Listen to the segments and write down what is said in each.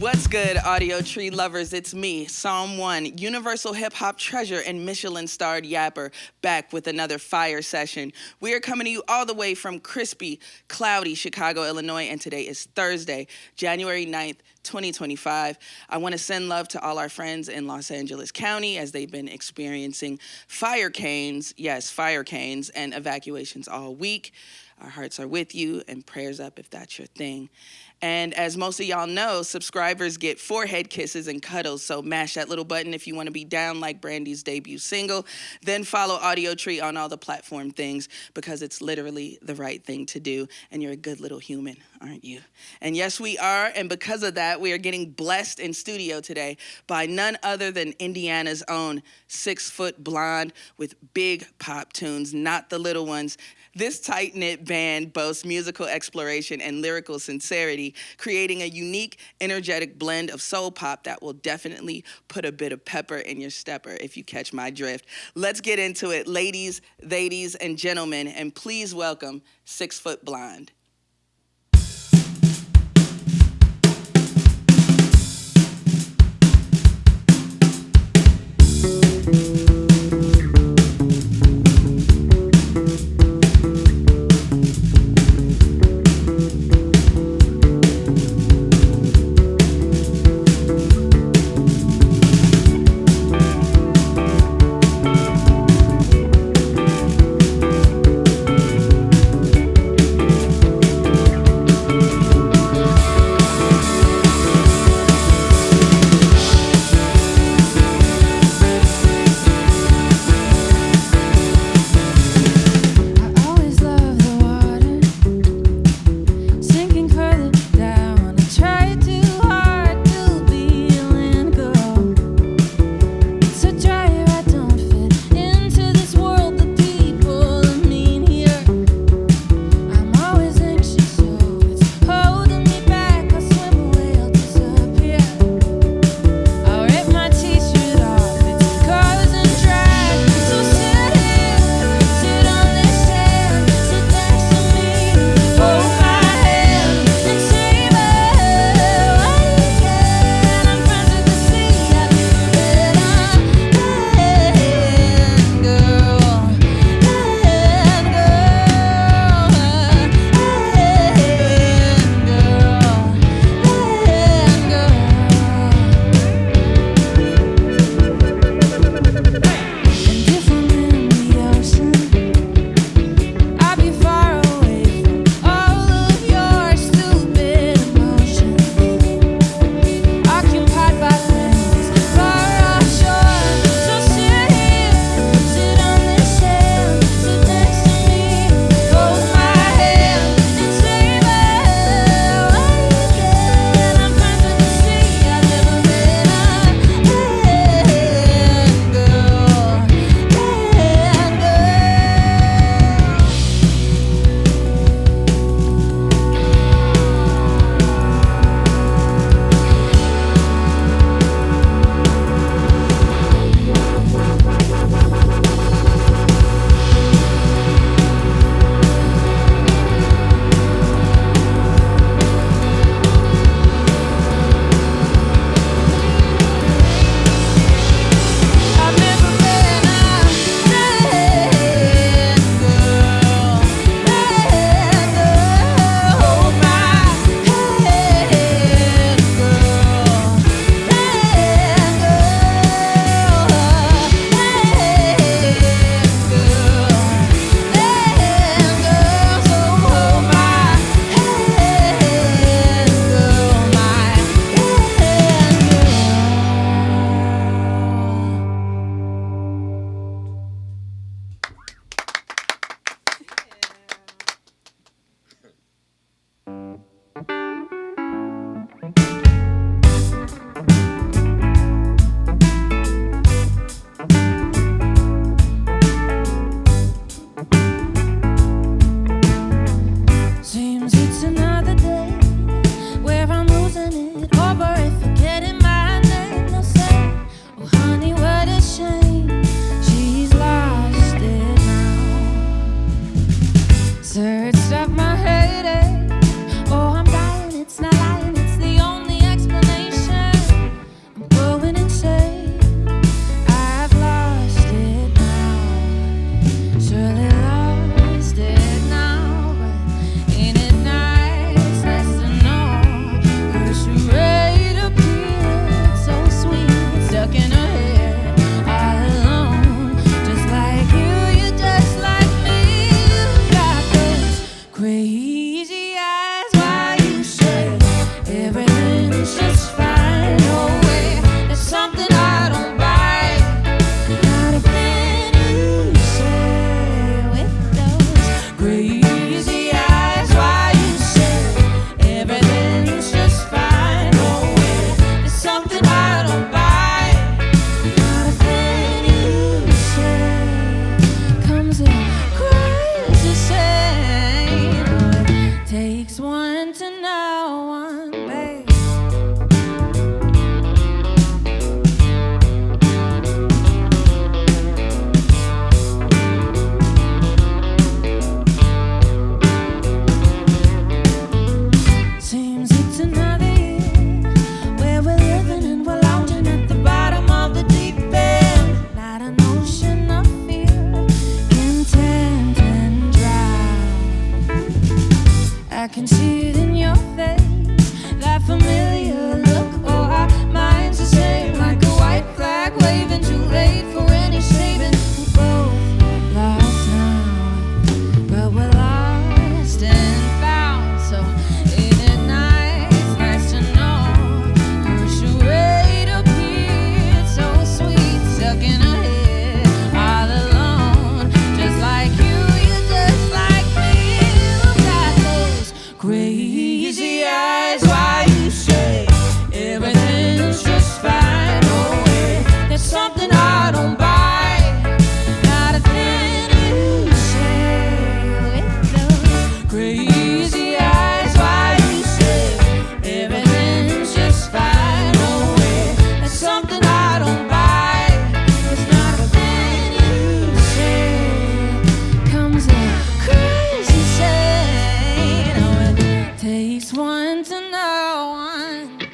What's good, Audiotree lovers? It's me, Psalm 1, Universal Hip Hop Treasure and Michelin-starred yapper, back with another fire session. We are coming to you all the way from crispy, cloudy Chicago, Illinois, and today is Thursday, January 9th, 2025. I want to send love to all our friends in Los Angeles County as they've been experiencing fire canes, and evacuations all week. Our hearts are with you, and prayers up if that's your thing. And as most of y'all know, subscribers get forehead kisses and cuddles, so mash that little button if you want to be down like Brandy's debut single. Then follow Audiotree on all the platform things, because it's literally the right thing to do, and you're a good little human, aren't you? And yes, we are, and because of that, we are getting blessed in studio today by none other than Indiana's own 6-foot blonde with big pop tunes, not the little ones. This tight-knit band boasts musical exploration and lyrical sincerity, creating a unique, energetic blend of soul pop that will definitely put a bit of pepper in your stepper, if you catch my drift. Let's get into it, ladies, and gentlemen, and please welcome 6-foot blonde. Crazy eyes, why you say everything's just fine? No way, there's something I don't buy. Not a thing you say with those crazy eyes. Why you say everything's just fine? No way, there's something I don't buy. Not a thing you say comes in crazy saying. Oh, it takes one to know one, babe. Seems it's another year where we're living and we're lounging at the bottom of the deep end. Not an ocean of fear, content and drown. I can see it in your face, that familiar look. Oh, our minds the same, like a white flag waving, too late for any saving. We both lost now, but we're lost and found. So ain't it nice to know her charade appeared so sweet, stuck in her head all alone. Just like you're just like me. Look at those crazy eyes. Why you say everything's just fine? No way, there's something I don't buy. Not a thing you say with those crazy eyes. Why you say everything's just fine? No way, there's something I don't buy. There's not a thing you say comes in crazy saying. Oh, it takes one to know one, babe.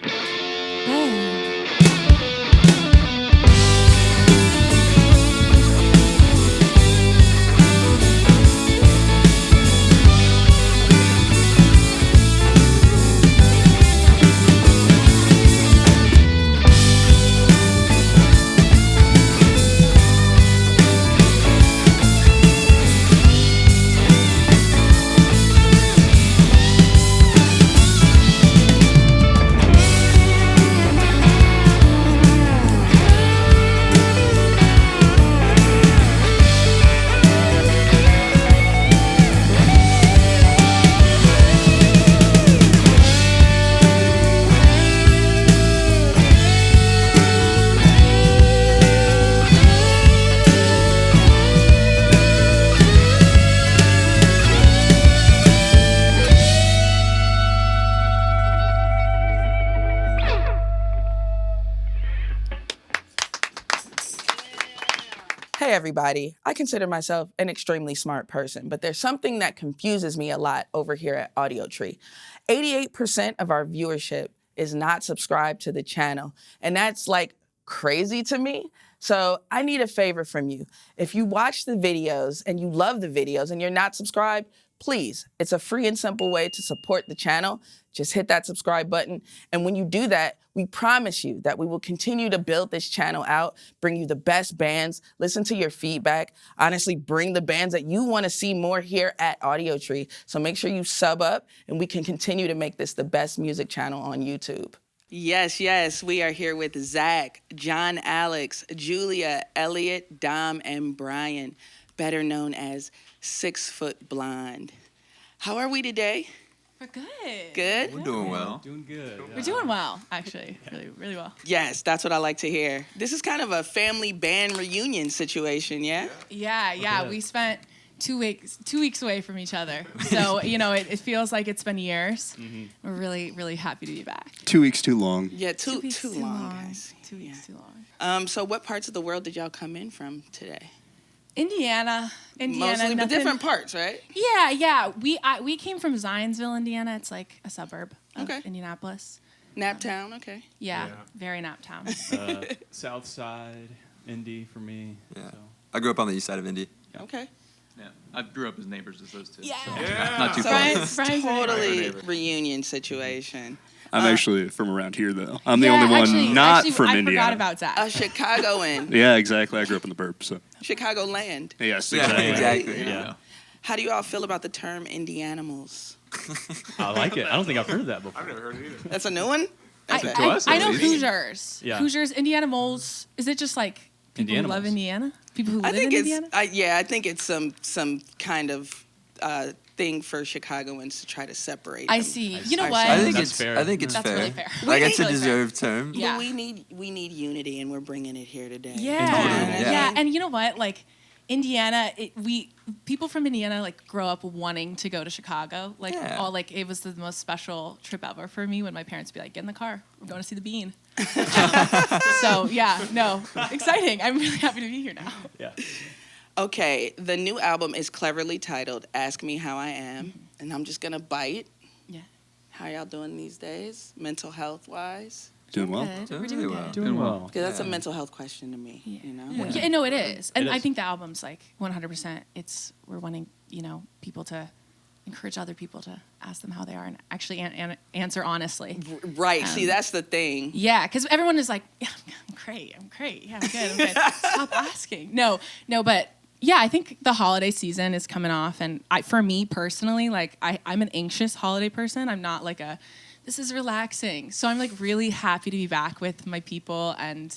Hey everybody, I consider myself an extremely smart person, but there's something that confuses me a lot over here at Audiotree. 88% of our viewership is not subscribed to the channel, and that's like crazy to me. So I need a favor from you. If you watch the videos and you love the videos and you're not subscribed, please, it's a free and simple way to support the channel. Just hit that subscribe button. And when you do that, we promise you that we will continue to build this channel out, bring you the best bands, listen to your feedback, honestly bring the bands that you want to see more here at Audiotree. So make sure you sub up and we can continue to make this the best music channel on YouTube. Yes, yes, we are here with Zach, John Alex, Julia, Elliot, Dom, and Brian, better known as 6 Foot Blonde. How are we today? We're good. Good? We're doing well. Doing good. Yeah. We're doing well, actually. Really, really well. Yes, that's what I like to hear. This is kind of a family band reunion situation, yeah? Yeah. Okay. We spent 2 weeks away from each other. So, you know, it feels like it's been years. Mm-hmm. We're really, really happy to be back. 2 weeks too long. Yeah, too weeks long, guys. 2 weeks too long. So what parts of the world did y'all come in from today? Indiana. Mostly, but different parts, right? Yeah. We came from Zionsville, Indiana. It's like a suburb of Indianapolis. Naptown, okay. Yeah, very Naptown. South side, Indy for me. Yeah. So. I grew up on the east side of Indy. Okay. Yeah, I grew up as neighbors as those two. Yeah. So not too So far. it's Brian's totally reunion situation. I'm actually from around here, though. I'm the only one not from I Indiana. I forgot about Zach. A Chicagoan. Yeah, exactly. I grew up in the burp, so. Chicagoland. Yes, Yeah, exactly. exactly. Yeah. How do you all feel about the term Indianimals? I like it. I don't think I've heard of that before. I've never heard it either. That's a new one? To us, I at know least. Hoosiers. Yeah. Hoosiers, Indiana moles. Is it just like people who love Indianimals. Indiana? People who I live think in it's Indiana? I think it's some kind of thing for Chicagoans to try to separate. I them. see. You know I what? see. I think That's it's fair. I think it's That's fair. really fair. Like We it's a need- deserved term. Yeah. But we need unity, and we're bringing it here today. Yeah. Totally, yeah. yeah. And you know what? Like Indiana, people from Indiana like grow up wanting to go to Chicago. Like Yeah. all like it was the most special trip ever for me when my parents would be like, get in the car, we're going to see the Bean. So yeah, no, exciting. I'm really happy to be here now. Yeah. Okay, the new album is cleverly titled "Ask Me How I Am," and I'm just gonna bite. Yeah. How y'all doing these days, mental health wise? Doing well. Good. Doing We're doing really good. well. Doing well. Because that's a Yeah. mental health question to me. Yeah. You know. Well, yeah, no, it is, and It I is. think the album's like 100%. We're wanting people to encourage other people to ask them how they are and actually answer honestly. Right. See, that's the thing. Yeah, because everyone is like, yeah, I'm great, yeah, I'm good. Stop asking. No, but yeah, I think the holiday season is coming off, and for me personally, like I'm an anxious holiday person. I'm not like this is relaxing. So I'm like really happy to be back with my people, and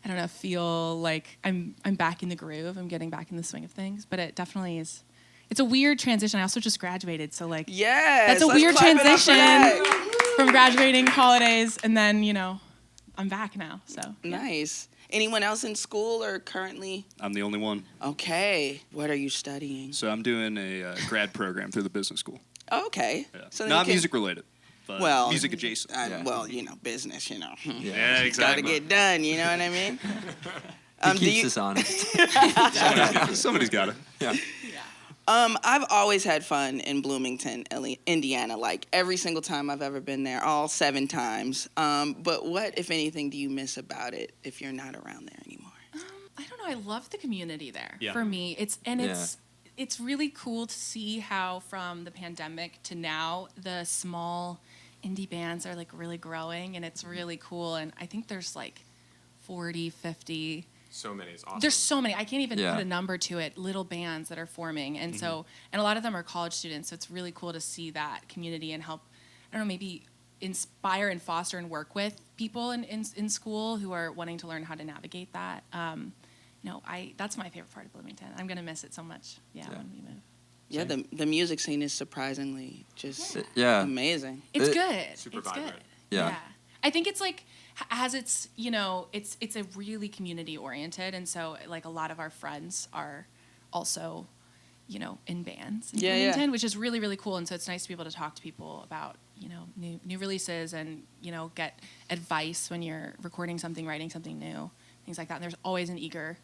I don't know, feel like I'm back in the groove. I'm getting back in the swing of things, but it definitely is. It's a weird transition. I also just graduated, so like Yes. that's a let's weird clap it up for transition that. from graduating holidays, and then I'm back now. So yeah. Nice. Anyone else in school or currently? I'm the only one. Okay. What are you studying? So I'm doing a grad program through the business school. Oh, okay. Yeah. So then Not you can- music related, but Well, music adjacent. Yeah. Well, business. Yeah, Gotta exactly. get done. You know what I mean? It Do keeps you- us honest. Somebody's got it. Yeah. I've always had fun in Bloomington, Indiana. Like every single time I've ever been there, all 7 times. But what, if anything, do you miss about it if you're not around there anymore? I don't know. I love the community there. Yeah. For me, it's really cool to see how from the pandemic to now the small indie bands are like really growing, and it's really cool. And I think there's like 40, 50. So many. It's awesome. There's so many. I can't even Yeah. put a number to it. Little bands that are forming, and so and a lot of them are college students. So it's really cool to see that community and help. I don't know, maybe inspire and foster and work with people in school who are wanting to learn how to navigate that. That's my favorite part of Bloomington. I'm gonna miss it so much. Yeah, Yeah. when we move. Yeah, the music scene is surprisingly just Yeah. amazing. It's It- good. Super it's vibrant. good. Yeah. I think it's like as it's it's a really community oriented, and so like a lot of our friends are also in bands in Yeah, yeah. Bloomington, which is really really cool. And so it's nice to be able to talk to people about new releases and get advice when you're recording something, writing something new, things like that. And there's always an eager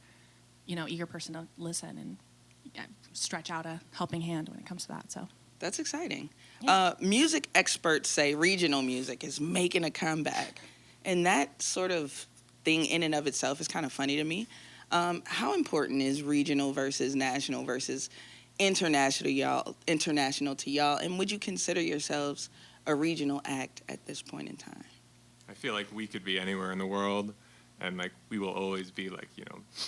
person to listen and stretch out a helping hand when it comes to that. So. That's exciting. Yeah. Music experts say regional music is making a comeback. And that sort of thing in and of itself is kind of funny to me. How important is regional versus national versus international to y'all? And would you consider yourselves a regional act at this point in time? I feel like we could be anywhere in the world, and like we will always be like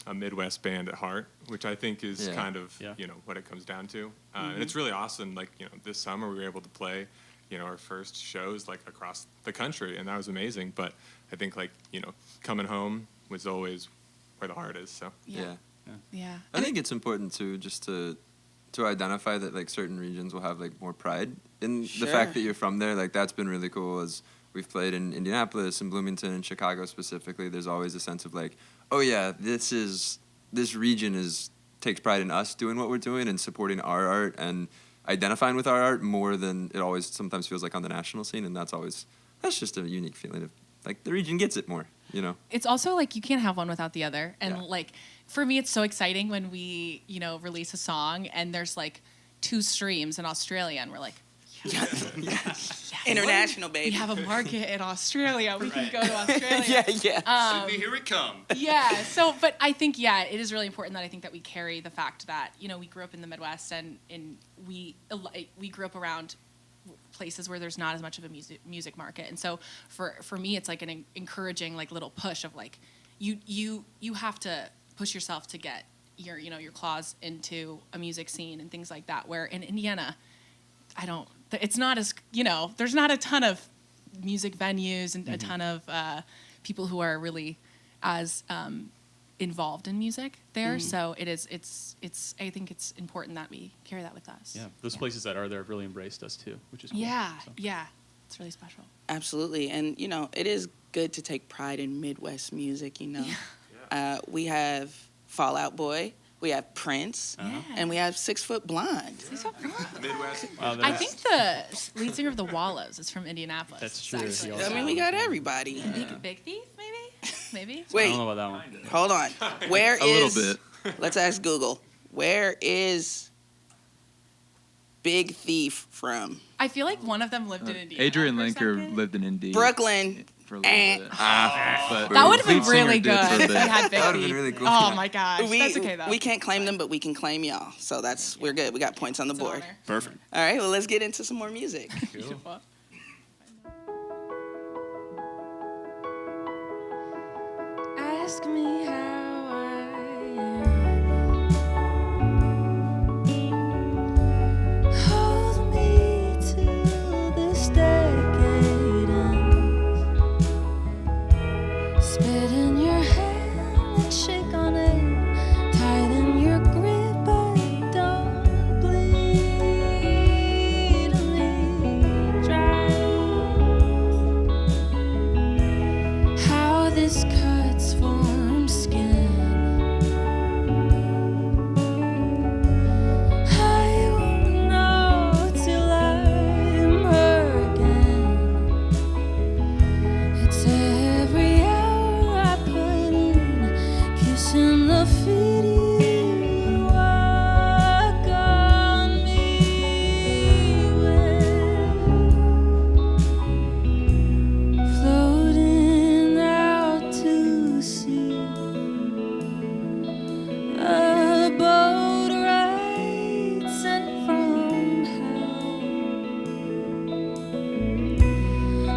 a Midwest band at heart, which I think is Yeah. kind of Yeah. what it comes down to. And it's really awesome. Like this summer we were able to play our first shows like across the country, and that was amazing. But I think like coming home was always where the heart is. So Yeah. Yeah. I think it's important to just to identify that like certain regions will have like more pride in Sure. the fact that you're from there. Like that's been really cool. As we've played in Indianapolis and Bloomington and Chicago specifically, there's always a sense of like, oh yeah, this region takes pride in us doing what we're doing and supporting our art and identifying with our art more than it always sometimes feels like on the national scene. And that's just a unique feeling of like the region gets it more. It's also like you can't have one without the other. And Yeah. like for me, it's so exciting when we, release a song and there's like 2 streams in Australia, and we're like, yes. International, We baby. have a market in Australia. We can go to Australia. yeah. Here we come. Yeah. So, but I think, it is really important that I think that we carry the fact that, we grew up in the Midwest and we grew up around places where there's not as much of a music market. And so for me, it's like an encouraging like little push of like, you have to push yourself to get your claws into a music scene and things like that. Where in Indiana, it's not as, there's not a ton of music venues and a ton of people who are really as involved in music there. So it's I think it's important that we carry that with us. Yeah, those places that are there have really embraced us too, which is cool. Yeah, So. yeah, it's really special. Absolutely. And, it is good to take pride in Midwest music, We have Fall Out Boy, we have Prince, and we have 6 Foot Blonde. Midwest. I think the lead singer of the Wallows is from Indianapolis. That's true. actually. He I mean, we got everybody. Big Thief, maybe? Maybe? I Wait, don't know about that one. hold on. Where A little is... Let's ask Google. Where is Big Thief from? I feel like one of them lived in Indiana. Adrian for a Linker second. lived in Indy Brooklyn. for a little bit. But That would have been lead singer really did good for a if we bit. had Big That would've been Thief. really cool. Oh my gosh, We, that's okay though. we can't claim them, but we can claim y'all. So we're good. We got points on the It's an board. honor. Perfect. All right, well, let's get into some more music. Beautiful. Ask me how I am. Hold me till this decade ends. Spit in your hand and shake on it. Tighten your grip, but don't bleed me dry. How this cuts form skin. I won't know till I'm her again. It's every hour I put in, kissing the feet you walk on me with. Floating out to sea, a boat ride sent from hell.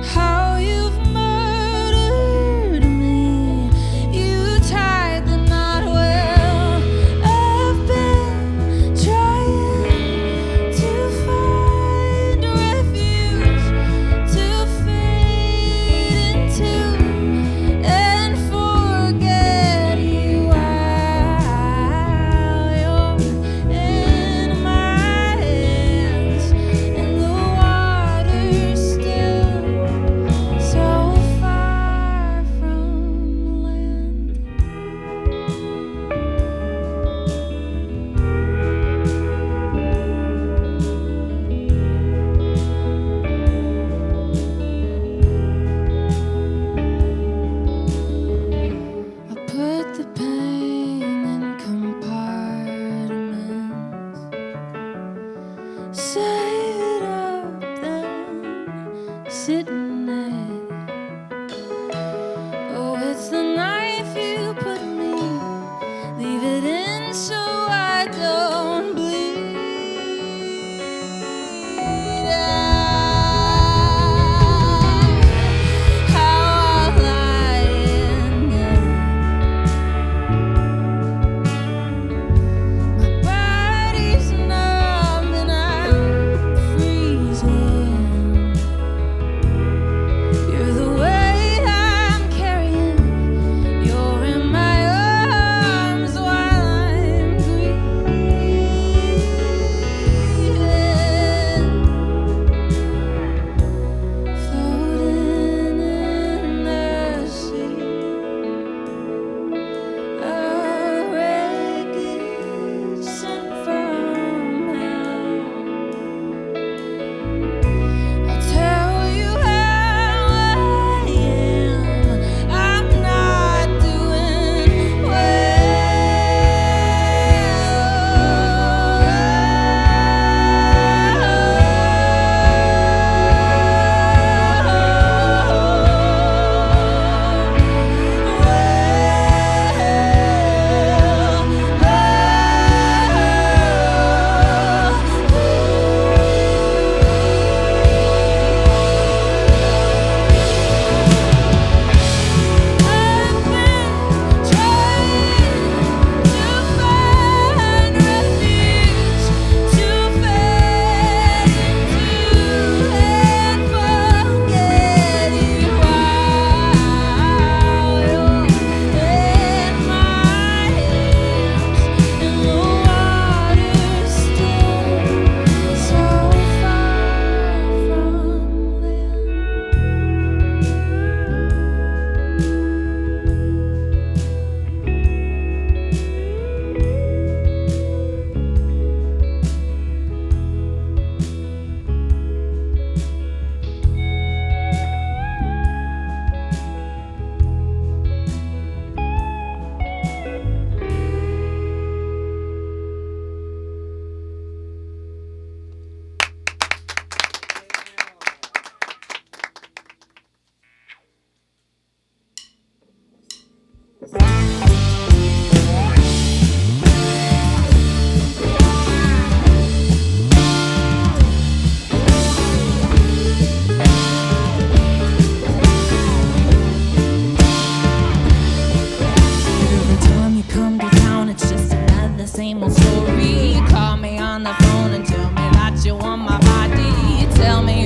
How you've murdered me, you tied the knot well. I've been trying to find refuge, to fade into and forget you while you're in my hands and the water's still so far from land. I put the pain in compartments, save it up, then sit in it. Oh, it's the knife you put me, leave it in so I don't bleed out. How I'll lie in bed. My body's numb and I'm freezing.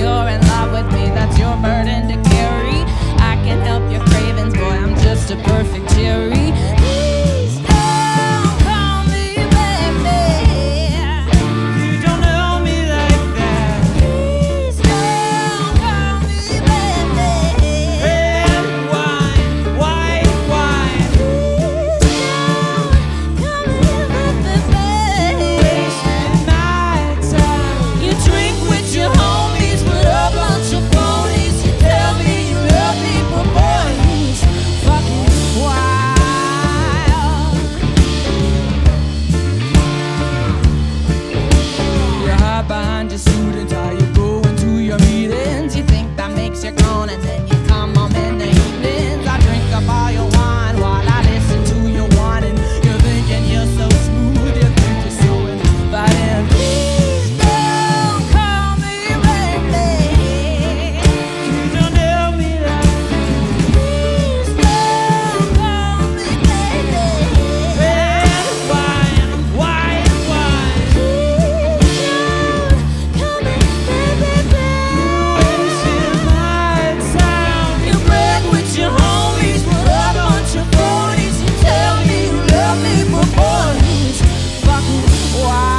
you're in love with me, that's your burden to carry. I can help your cravings, boy, I'm just a perfect cherry. Please don't call me baby. You don't know me like that. Please don't call me baby. Red wine, white wine. Please don't call me baby. Wasting my time. You drink with your homies, but a bunch of phonies. You tell me you love me, but boy, it's fucking wild. You hide behind your suit and tie, you go into your meetings. You think that makes you grown, and then you come home in the evenings. I drink up all your wine while I listen to your whining. You're thinking you're so smooth, you think you're so inviting. Please don't call me baby. You don't know me like that. Please don't call me baby. Red wine, white wine. Please don't call me baby. You're wasting my time. You brag with your homies, but a bunch of phonies. You tell me you love me, but boy, it's fucking wild.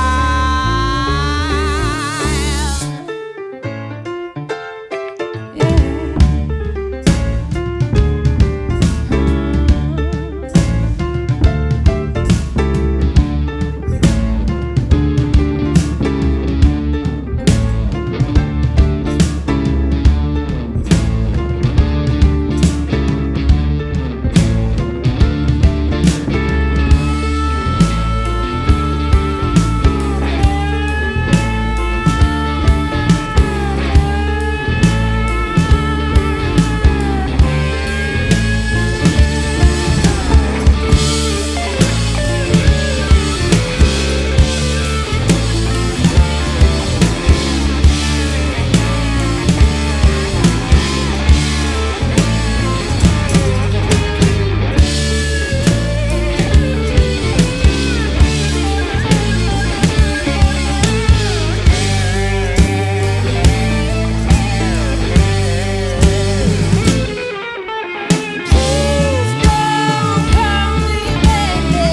Please don't call me baby.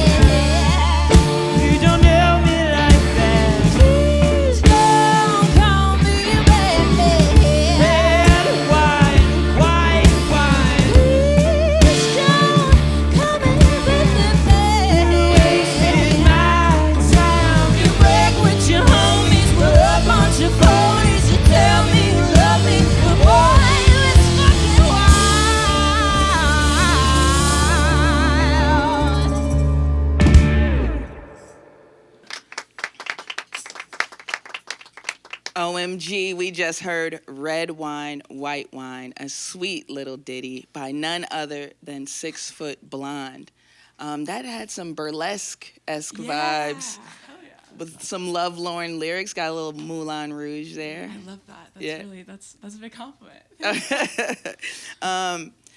You don't know me like that. Please don't call me baby. Red wine, white wine. Please don't call me baby. Wasting my time. You break with your homies, we're a bunch of phonies. You tell me you love me, but boy, it's fucking wild. OMG, we just heard Red Wine, White Wine, a sweet little ditty by none other than 6 Foot Blonde. That had some burlesque-esque vibes with some lovelorn lyrics. Got a little Moulin Rouge there. I love that. That's Yeah. really that's a big compliment.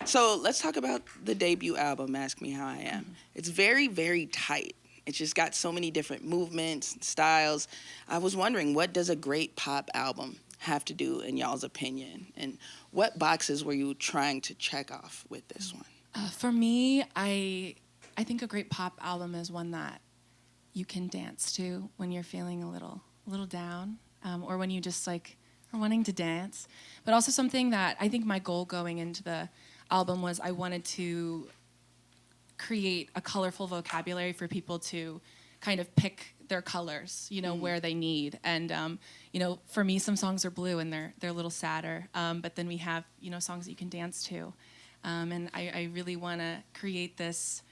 So let's talk about the debut album, Ask Me How I Am. Mm-hmm. It's very, very tight. It's just got so many different movements and styles. I was wondering, what does a great pop album have to do in y'all's opinion? And what boxes were you trying to check off with this one? For me, I think a great pop album is one that you can dance to when you're feeling a little down, or when you just like are wanting to dance. But also something that I think my goal going into the album was I wanted to create a colorful vocabulary for people to kind of pick their colors, where they need. And for me, some songs are blue and they're a little sadder. But then we have songs that you can dance to, and I really want to create this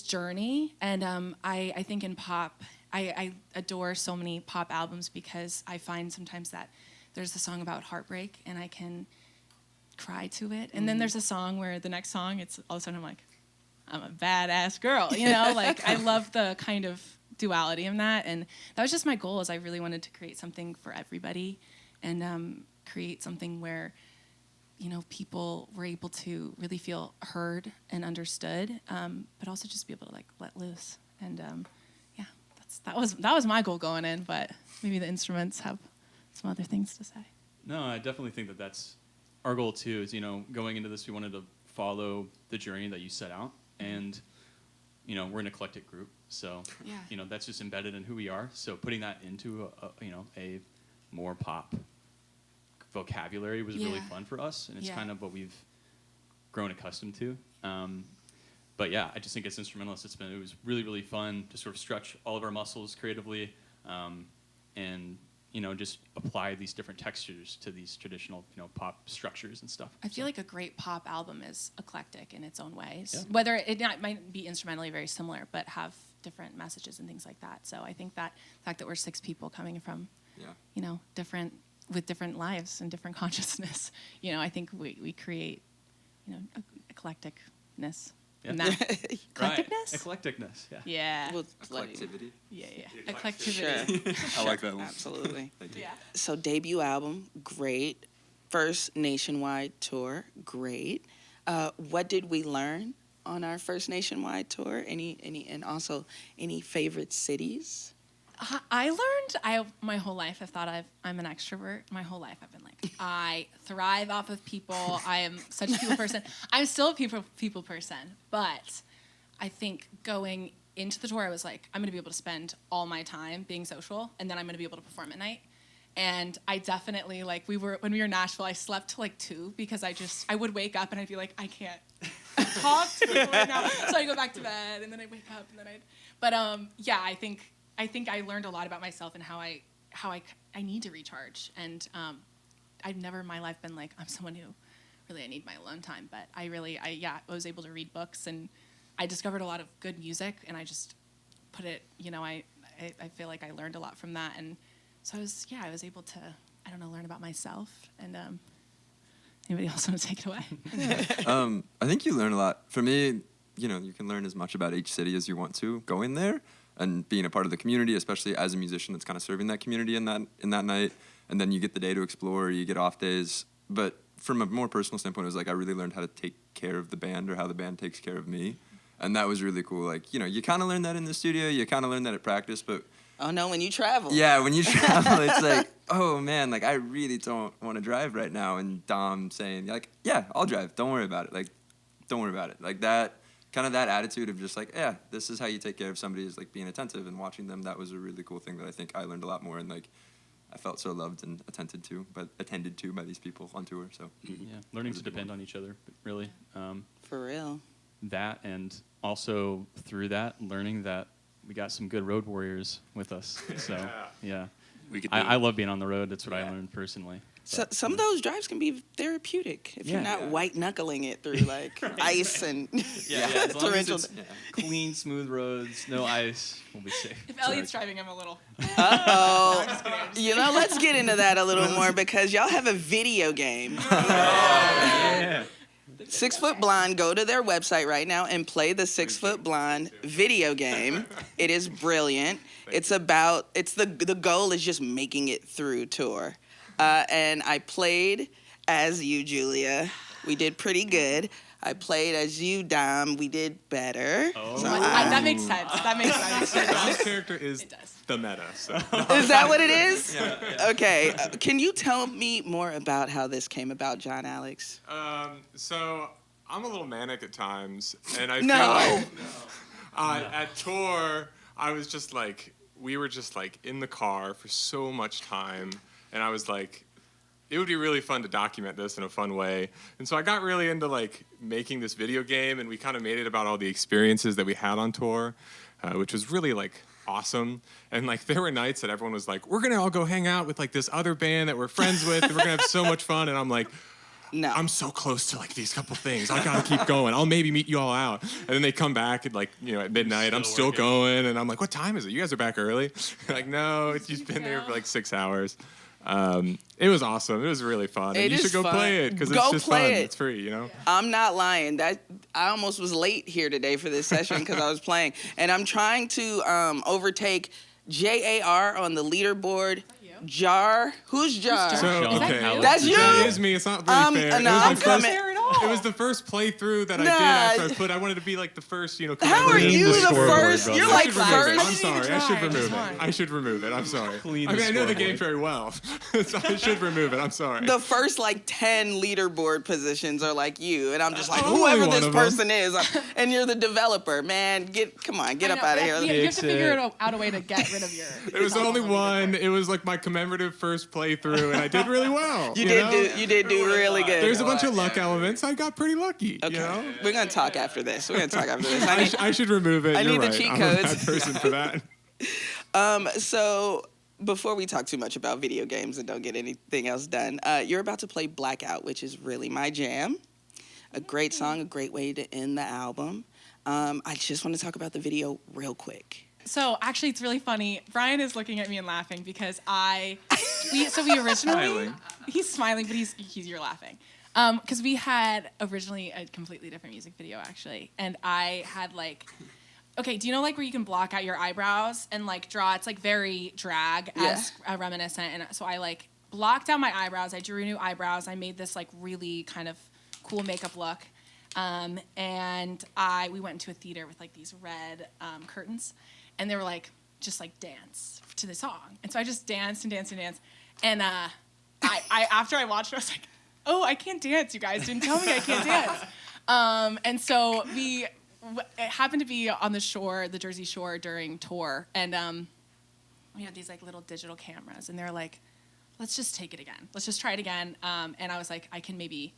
journey. And I think in pop, I adore so many pop albums because I find sometimes that there's a song about heartbreak and I can cry to it. And then there's a song where the next song, it's all of a sudden I'm like, I'm a badass girl, like I love the kind of duality in that. And that was just my goal, is I really wanted to create something for everybody and create something where, people were able to really feel heard and understood, but also just be able to like let loose. And that was my goal going in, but maybe the instruments have some other things to say. No, I definitely think that that's our goal too. Is going into this, we wanted to follow the journey that you set out, and we're an eclectic group, so that's just embedded in who we are. So putting that into a more pop vocabulary was really fun for us, and it's kind of what we've grown accustomed to. But yeah, I just think it's instrumental. It was really, really fun to sort of stretch all of our muscles creatively, and just apply these different textures to these traditional pop structures and stuff. I feel like a great pop album is eclectic in its own ways. Yeah. Whether it might be instrumentally very similar, but have different messages and things like that. So I think that the fact that we're 6 people coming from, with different lives and different consciousness, I think we create, eclecticness. Yeah. Eclecticness? Right. Eclecticness, yeah. Yeah. Well, Collectivity. Yeah. Sure. Eclecticity. I like that one. Absolutely. Thank you. Yeah. So debut album, great. First nationwide tour, great. What did we learn on our first nationwide tour? And also any favorite cities? I learned, my whole life I've thought I'm an extrovert. My whole life I've been like, I thrive off of people. I am such a people person. I'm still a people person, but I think going into the tour, I was like, I'm going to be able to spend all my time being social, and then I'm going to be able to perform at night. And I definitely, when we were in Nashville, I slept till 2 because I would wake up and I'd be like, I can't talk to people right now. So I'd go back to bed, and then I'd wake up, and then I think I learned a lot about myself and how I need to recharge. And I've never in my life been like, I'm someone who really, I need my alone time. But I was able to read books, and I discovered a lot of good music, and I just put it, I feel like I learned a lot from that. And so I was able to, learn about myself. And anybody else want to take it away? I think you learn a lot. For me, you can learn as much about each city as you want to going there and being a part of the community, especially as a musician that's kind of serving that community in that night. And then you get the day to explore, you get off days. But from a more personal standpoint, it was like I really learned how to take care of the band or how the band takes care of me. And that was really cool. Like, you kind of learn that in the studio, you kind of learn that at practice, but... Oh, no, when you travel. Yeah, when you travel, it's like, oh, man, I really don't want to drive right now. And Dom saying, yeah, I'll drive. Don't worry about it. Don't worry about it. Like that, kind of that attitude of just yeah, this is how you take care of somebody, is being attentive and watching them. That was a really cool thing that I think I learned a lot more. And I felt so loved and attended to by these people on tour. So Yeah, learning to depend on each other, really. For real. That, and also through that, learning that we got some good road warriors with us. So yeah, I love being on the road. That's what I learned personally. So some of those drives can be therapeutic if you're not white knuckling it through ice and as long as torrential. it's clean, smooth roads, no ice, we'll be safe. If Elliot's driving, I'm a little... Uh-oh. I'm just kidding. Let's get into that a little more because y'all have a video game. Yeah. 6 Foot Blonde, go to their website right now and play the 6 Foot Blonde video game. It is brilliant. The goal is just making it through tour. And I played as you, Julia. We did pretty good. I played as you, Dom. We did better. Oh. So That makes sense. Dom's character is the meta. So. Is that what it is? Yeah. Okay. Can you tell me more about how this came about, John Alex? So I'm a little manic at times, and I No. feel like at tour I was just we were just in the car for so much time, and I was like, it would be really fun to document this in a fun way. And so I got really into making this video game, and we kind of made it about all the experiences that we had on tour, which was really awesome. And there were nights that everyone was we're gonna all go hang out with this other band that we're friends with, and we're gonna have so much fun. And I'm like, No. I'm so close to these couple things. I gotta keep going. I'll maybe meet you all out. And then they come back at at midnight. I'm still going, and I'm like, what time is it? You guys are back early? No, you've been there for 6 hours. It was awesome. It was really fun. And you should go play it because it's just fun. It's free, I'm not lying. I almost was late here today for this session because I was playing. And I'm trying to overtake JAR on the leaderboard. Jar? Who's Jar? So, okay. That's you? That is me. It's not really fair. No, I'm coming. It was the first playthrough that I did Nah. after I put. I wanted to be like the first, How are commemorative you play. the scoreboard, first? brother. You're I like should remove it. I'm first. sorry. I should try. remove It's it. fine. I should remove it. I'm sorry. Clean I mean, the I know the game scoreboard. very well, so I should remove it. I'm sorry. The first like 10 leaderboard positions are like you, and I'm just like I'm only whoever one this of them. person is, and you're the developer, man. Come on, get up out of here. You have Fix to figure it. out a way to get rid of your. It was only one. It was like my commemorative first playthrough, and I did really well. You know? did do really good. There's a bunch of luck elements. I got pretty lucky. Okay, You know? we're gonna talk after this. I should remove it. I You're need the right. cheat I'm a codes. bad person for that. So before we talk too much about video games and don't get anything else done, you're about to play Blackout, which is really my jam. A great song, a great way to end the album. I just want to talk about the video real quick. So actually, it's really funny. Brian is looking at me and laughing because we originally Smiling. he's smiling, but you're laughing. Because we had originally a completely different music video actually, and I had like, okay, do you know like where you can block out your eyebrows and like draw? It's like very drag as reminiscent, and so I like blocked out my eyebrows. I drew new eyebrows. I made this like really kind of cool makeup look, and we went into a theater with like these red curtains. And they were like, just like dance to the song. And so I just danced and danced and danced. And I after I watched it, I was like, oh, I can't dance, you guys didn't tell me I can't dance. And so it happened to be on the shore, the Jersey Shore during tour. And we had these like little digital cameras. And they're like, let's just take it again. Let's just try it again. And I was like, I can maybe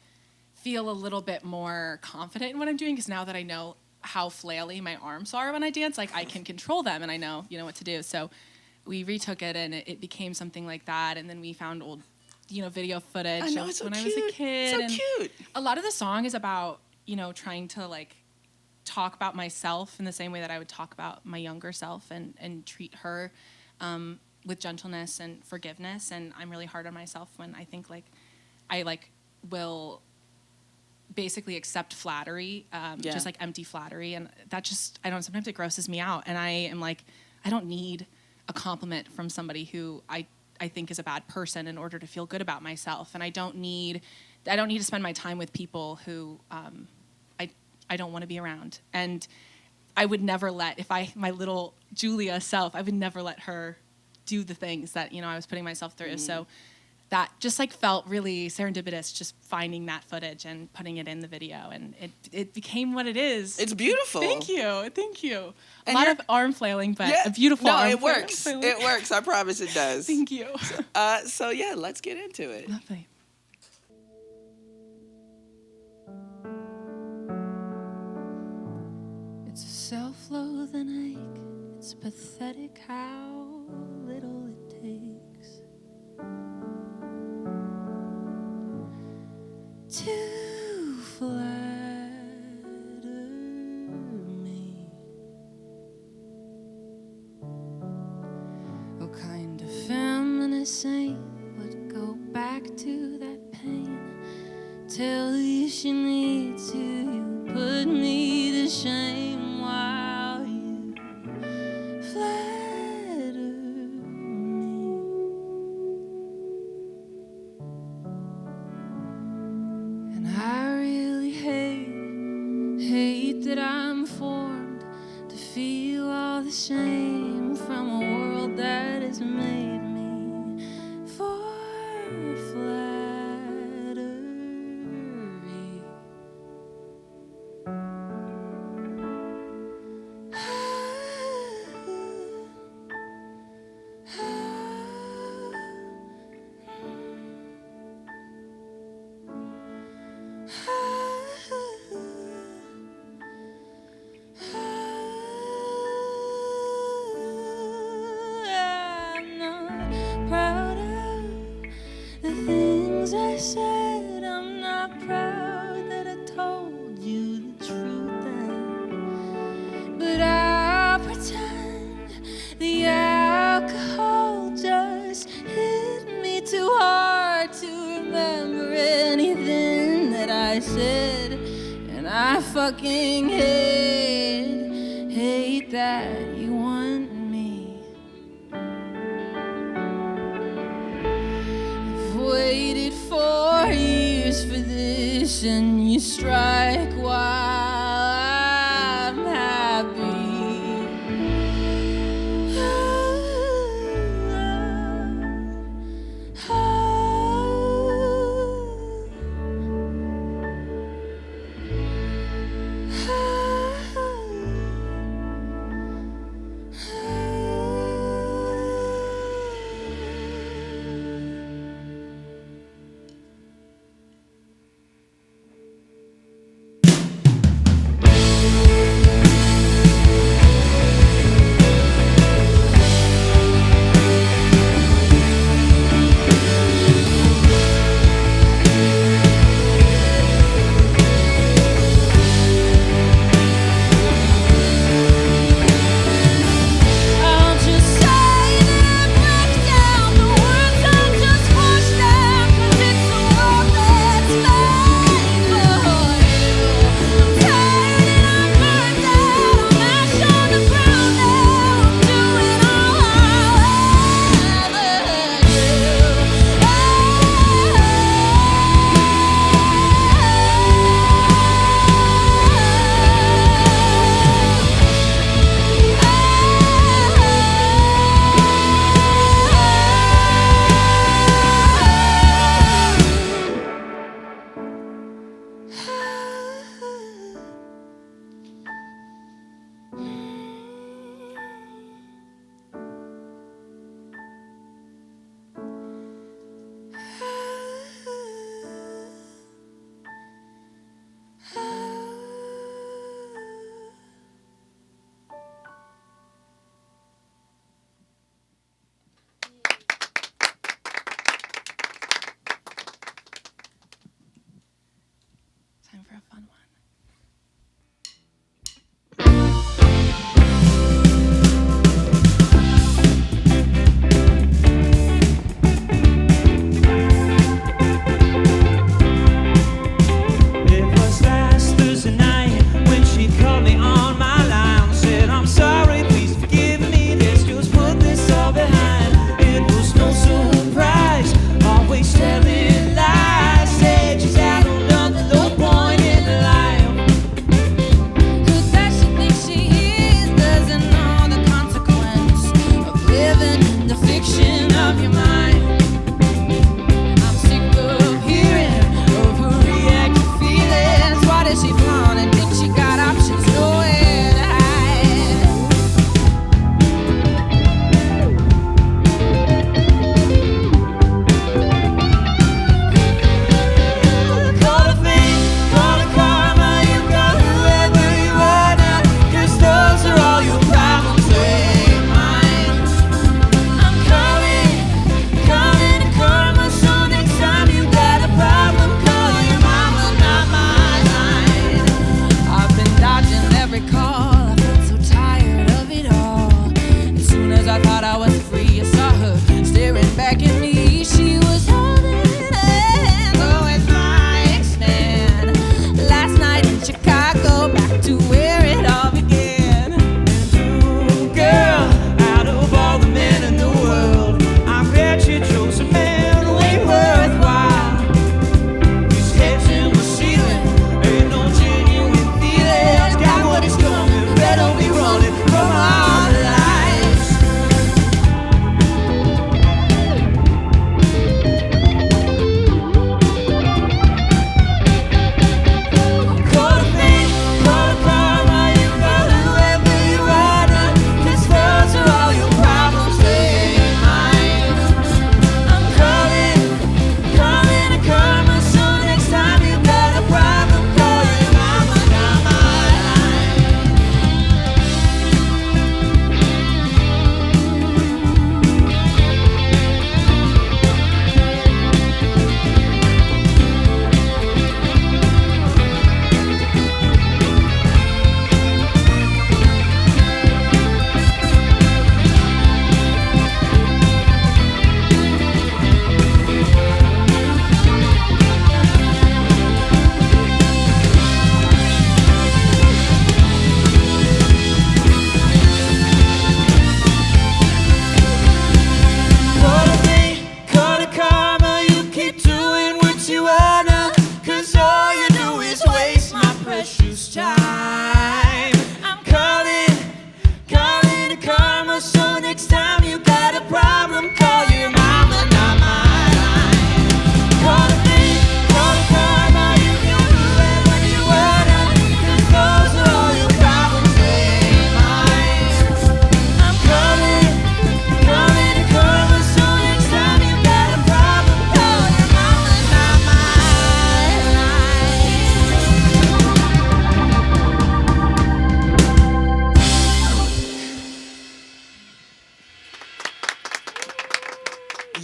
feel a little bit more confident in what I'm doing. Because now that I know how flaily my arms are when I dance, like I can control them and I know, what to do. So we retook it and it became something like that. And then we found old, video footage I know, of it's so when I cute. was a kid. So and cute. a lot of the song is about, trying to like talk about myself in the same way that I would talk about my younger self and treat her with gentleness and forgiveness. And I'm really hard on myself when I think like I like will basically accept flattery, just like empty flattery. And that just, I don't know, sometimes it grosses me out. And I am like, I don't need a compliment from somebody who I think is a bad person in order to feel good about myself. And I don't need to spend my time with people who I don't want to be around. And I would never let, my little Julia self, I would never let her do the things that, I was putting myself through. So that just like felt really serendipitous, just finding that footage and putting it in the video, and it became what it is. It's beautiful. Thank you. A And lot you're- of arm flailing, but a beautiful No, arm it works. flailing. It works. I promise it does. Thank you. So yeah, let's get into it. Lovely. It's a self-loathing ache. It's pathetic how little it takes to flatter me. What kind of feminist saint would go back to that pain? Tell you she needs you, you put me to shame while you flatter me. And I really hate that I'm formed to feel all the shame from a world that has made me for flattery. I'm not proud of the things I said. I'm not proud that I told you the truth then. But I'll pretend the alcohol just hit me too hard to remember anything that I said. And I fucking hate that you want me. I've waited for years wish for this and you strike while I'm happy.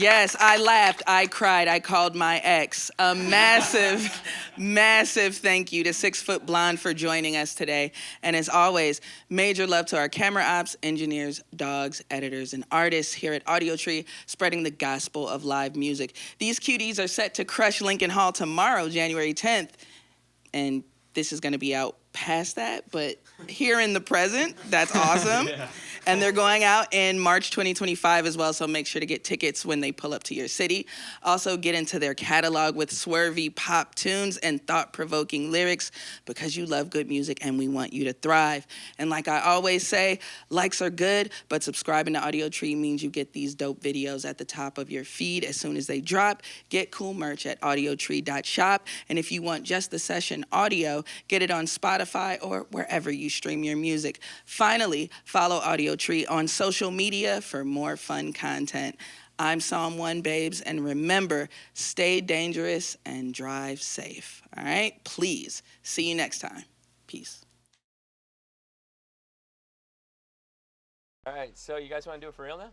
Yes, I laughed, I cried, I called my ex. A massive, massive thank you to 6 Foot Blonde for joining us today. And as always, major love to our camera ops, engineers, dogs, editors, and artists here at Audiotree, spreading the gospel of live music. These cuties are set to crush Lincoln Hall tomorrow, January 10th. And this is going to be out past that, but here in the present, that's awesome. Yeah. And they're going out in March 2025 as well, so make sure to get tickets when they pull up to your city. Also, get into their catalog with swervy pop tunes and thought-provoking lyrics because you love good music and we want you to thrive. And like I always say, likes are good, but subscribing to Audiotree means you get these dope videos at the top of your feed as soon as they drop. Get cool merch at audiotree.shop. And if you want just the session audio, get it on Spotify or wherever you stream your music. Finally, follow Audiotree on social media for more fun content. I'm Psalm 1 Babes, and remember, stay dangerous and drive safe. All right? Please. See you next time. Peace. All right, so you guys want to do it for real now?